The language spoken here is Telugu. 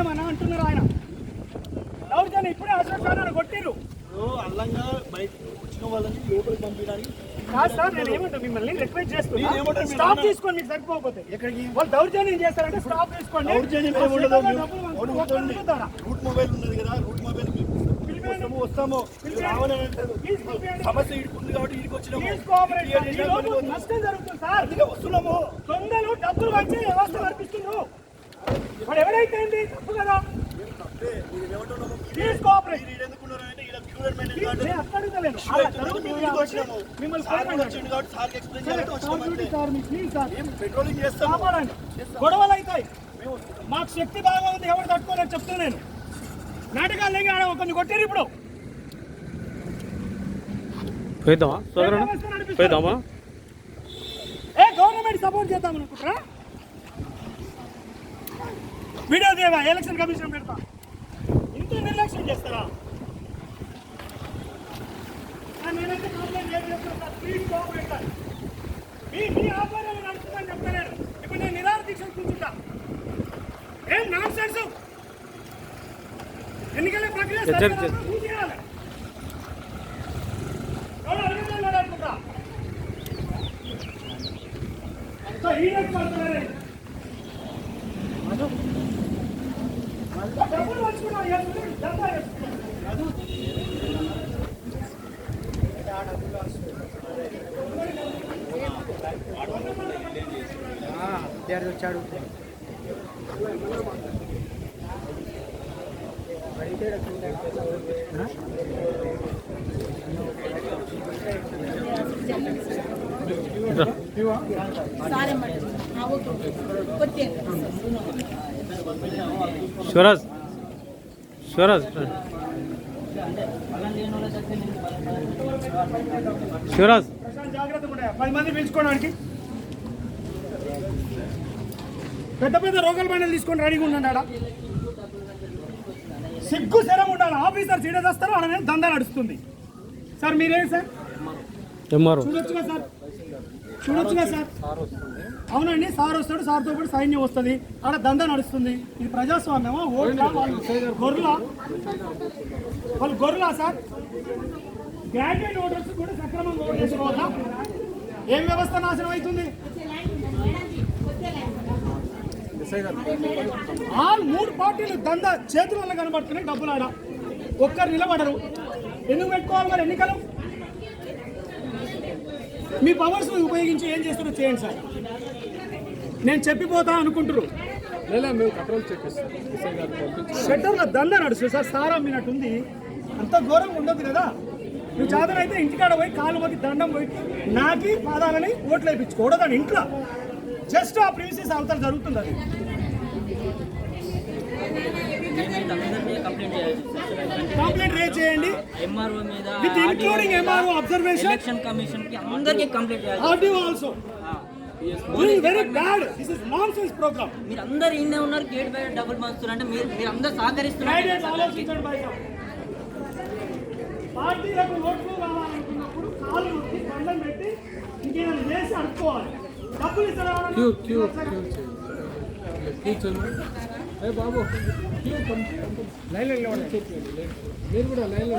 దౌర్జన్యమని అంటున్నారు ఆయన. దౌర్జన్యం ఇప్పుడే అశోక్ ఖాన్ కొట్టిరు. అల్లంగా బయట వచ్చిన వాళ్ళని లోపలికి పంపించడానికి కాదు సార్, నేను ఏమంటా మిమ్మల్ని రిక్వెస్ట్ చేస్తున్నా, స్టాప్ తీసుకోండి. మీకు సరిపోకపోతే ఎక్కడికి వాళ్ళు దౌర్జన్యం చేస్తారంటే స్టాప్ తీసుకోండి. రూట్ మొబైల్ ఉన్నది కదా, రూట్ మొబైల్ వస్తాము సమస్య ఇడుకుంది కాబట్టి ఇడికి వచ్చినాము. నష్టం జరుగుతుంది సార్, వస్తున్నాము. దొంగలు డబ్బులు వచ్చి వ్యవస్థ కల్పిస్తున్నారు. మరి ఎవరైతే తప్పు కదా, గొడవలు అవుతాయి. మాకు శక్తి బాగా ఉంది, ఎవరు తట్టుకోలేని చెప్తున్నా నేను. నాటకాలు లేక ఆడ ఒకరిని కొట్టారు. ఇప్పుడు గవర్నమెంట్ సపోర్ట్ చేద్దాం అనుకుంటారా? వీడియో దేవా, ఎలక్షన్ కమిషన్ పెడతా. ఇంత నిర్లక్ష్యం చేస్తారా? నేనైతే కంప్లైంట్ చేస్తాను. Please cooperate. మీ ఆధ్వర్యం నడుస్తుందని చెప్తలేను. ఇప్పుడు నేను నిరాహార దీక్ష కూర్చుంటా. ఏం నాన్ సెన్స్. ఎన్నికల ప్రక్రియ చేయాలి. అనుకుంటా డబ్బులు వచ్చుకున్నాం. వచ్చాడు శివరాజ్ శివరాజ్ శివరాజ్ జాగ్రత్తగా ఉంటాయి. 10 మంది పిలుచుకోవడానికి పెద్ద పెద్ద రోగాల బండలు తీసుకొని రెడీగా ఉన్నాడా? సిగ్గు శరం ఉండాలి. ఆఫీసర్ సీడస్ వస్తారు, అలా దందా నడుస్తుంది. సార్ మీరేం సార్ చూడొచ్చుగా సార్, చూడొచ్చుగా సార్. అవునండి, సార్ వస్తాడు, సార్తో పాటు సైన్యం వస్తుంది, ఆడ దందా నడుస్తుంది. ఇది ప్రజాస్వామ్యమా? ఓట్లా? గొర్రెలా? వాళ్ళు గొర్రెలా సార్? గ్రాడ్యుయేట్ ఓటర్స్ కూడా సక్రమంగా ఓటు చేసుకోవద్దా? ఏం వ్యవస్థ నాశనం అవుతుంది? ఆల్ 3 పార్టీలు దందా చేతులలో కనబడుతున్నాయి. డబ్బులు ఆడ ఒక్కరు నిలబడరు. ఎందుకు పెట్టుకోవాలి మరి ఎన్నికలు? మీ పవర్స్ ఉపయోగించి ఏం చేస్తారో చేయండి సార్. నేను చెప్పిపోతా అనుకుంటారు. షట్టర్ల దందా నడుస్తుంది సార్. సారా అమ్మినట్టుంది. అంత ఘోరంగా ఉండదు కదా. నువ్వు చాదనైతే ఇంటికాడ పోయి కాలు పోయి దండం పోయి నాకి పాదాలని ఓట్లు వేయించుకోవడం అని ఇంట్లో జస్ట్ ఆ ప్రిన్సెస్ అవతల జరుగుతుంది. అది కంప్లైంట్ రేజ్ చేయండి. ఎంఆర్ఓ మీద with including MRO observation, election commission కి అందరికీ కంప్లైంట్ చేయాలి. RDO also very bad. This is nonsense programme. మీరు అందరు ఇన్నే ఉన్నారు, గేట్ బయట డబ్బులు పంచుతున్నారు అంటే మీరు అందరూ సహకరిస్తున్నారు. పార్టీలకు ఓట్లు కావాలనుకున్నప్పుడు కాలు నొక్కి దండం పెట్టి ఇంకేమైనా చేసి అడుక్కోవాలి. డబ్బులు ఇస్తారు బాబు లైన్ మీరు కూడా లైన్